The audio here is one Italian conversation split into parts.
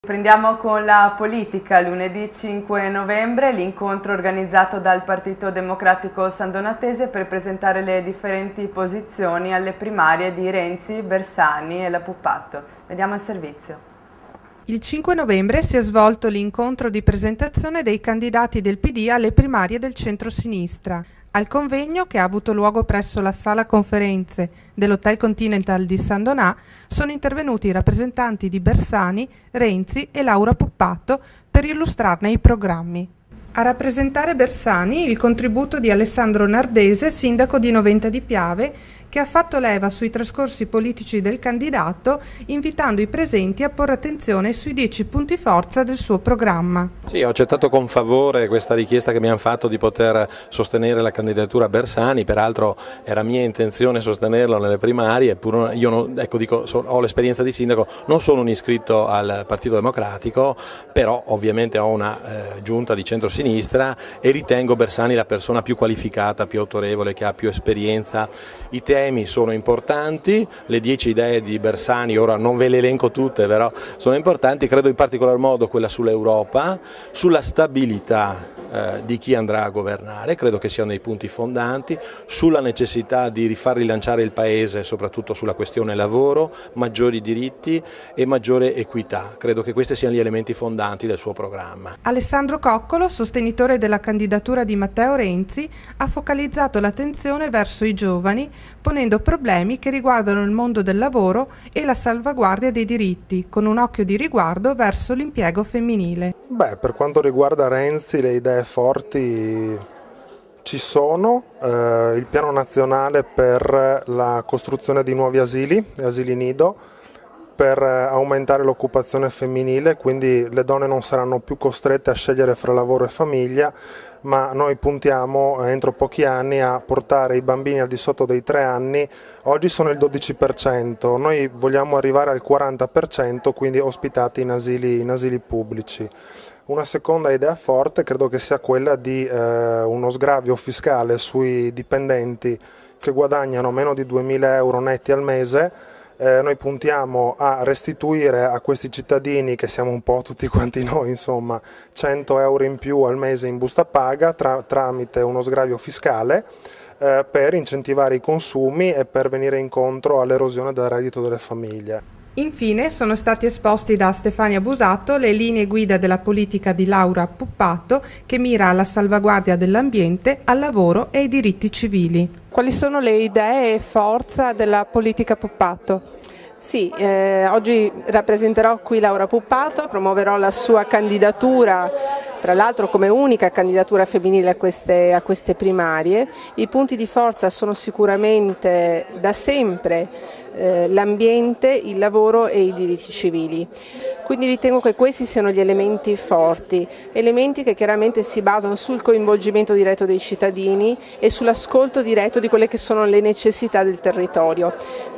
Prendiamo con la politica. Lunedì 5 novembre l'incontro organizzato dal Partito Democratico Sandonatese per presentare le differenti posizioni alle primarie di Renzi, Bersani e la Puppato. Vediamo il servizio. Il 5 novembre si è svolto l'incontro di presentazione dei candidati del PD alle primarie del centro-sinistra. Al convegno, che ha avuto luogo presso la sala conferenze dell'Hotel Continental di San Donà, sono intervenuti i rappresentanti di Bersani, Renzi e Laura Puppato per illustrarne i programmi. A rappresentare Bersani il contributo di Alessandro Nardese, sindaco di Noventa di Piave, che ha fatto leva sui trascorsi politici del candidato, invitando i presenti a porre attenzione sui 10 punti forza del suo programma. Sì, ho accettato con favore questa richiesta che mi hanno fatto di poter sostenere la candidatura Bersani, peraltro era mia intenzione sostenerlo nelle primarie, eppure io ho l'esperienza di sindaco, non sono un iscritto al Partito Democratico, però ovviamente ho una giunta di centrosinistra e ritengo Bersani la persona più qualificata, più autorevole, che ha più esperienza. I temi sono importanti, le 10 idee di Bersani, ora non ve le elenco tutte, però sono importanti, credo in particolar modo quella sull'Europa, sulla stabilità di chi andrà a governare, credo che siano dei punti fondanti, sulla necessità di rifar rilanciare il Paese, soprattutto sulla questione lavoro, maggiori diritti e maggiore equità, credo che questi siano gli elementi fondanti del suo programma. Alessandro Coccolo, sostenitore della candidatura di Matteo Renzi, ha focalizzato l'attenzione verso i giovani, ponendo problemi che riguardano il mondo del lavoro e la salvaguardia dei diritti, con un occhio di riguardo verso l'impiego femminile. Per quanto riguarda Renzi, le idee forti ci sono, il piano nazionale per la costruzione di nuovi asili nido, per aumentare l'occupazione femminile, quindi le donne non saranno più costrette a scegliere fra lavoro e famiglia, ma noi puntiamo entro pochi anni a portare i bambini al di sotto dei 3 anni, oggi sono il 12%, noi vogliamo arrivare al 40%, quindi ospitati in asili pubblici. Una seconda idea forte credo che sia quella di uno sgravio fiscale sui dipendenti che guadagnano meno di 2.000 euro netti al mese. Noi puntiamo a restituire a questi cittadini, che siamo un po' tutti quanti noi, insomma, 100 euro in più al mese in busta paga tramite uno sgravio fiscale per incentivare i consumi e per venire incontro all'erosione del reddito delle famiglie. Infine sono stati esposti da Stefania Busato le linee guida della politica di Laura Puppato, che mira alla salvaguardia dell'ambiente, al lavoro e ai diritti civili. Quali sono le idee e forza della politica Puppato? Sì, oggi rappresenterò qui Laura Puppato, promuoverò la sua candidatura, tra l'altro come unica candidatura femminile a queste primarie. I punti di forza sono sicuramente da sempre l'ambiente, il lavoro e i diritti civili. Quindi ritengo che questi siano gli elementi forti, elementi che chiaramente si basano sul coinvolgimento diretto dei cittadini e sull'ascolto diretto di quelle che sono le necessità del territorio.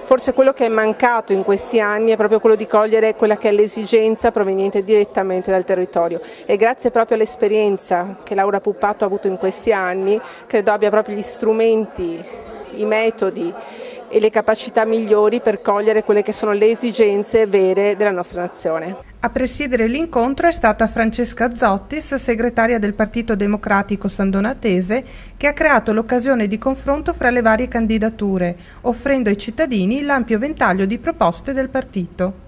Forse quello che è mancato in questi anni è proprio quello di cogliere quella che è l'esigenza proveniente direttamente dal territorio, e grazie proprio all'esperienza che Laura Puppato ha avuto in questi anni credo abbia proprio gli strumenti, i metodi e le capacità migliori per cogliere quelle che sono le esigenze vere della nostra nazione. A presiedere l'incontro è stata Francesca Zottis, segretaria del Partito Democratico Sandonatese, che ha creato l'occasione di confronto fra le varie candidature, offrendo ai cittadini l'ampio ventaglio di proposte del partito.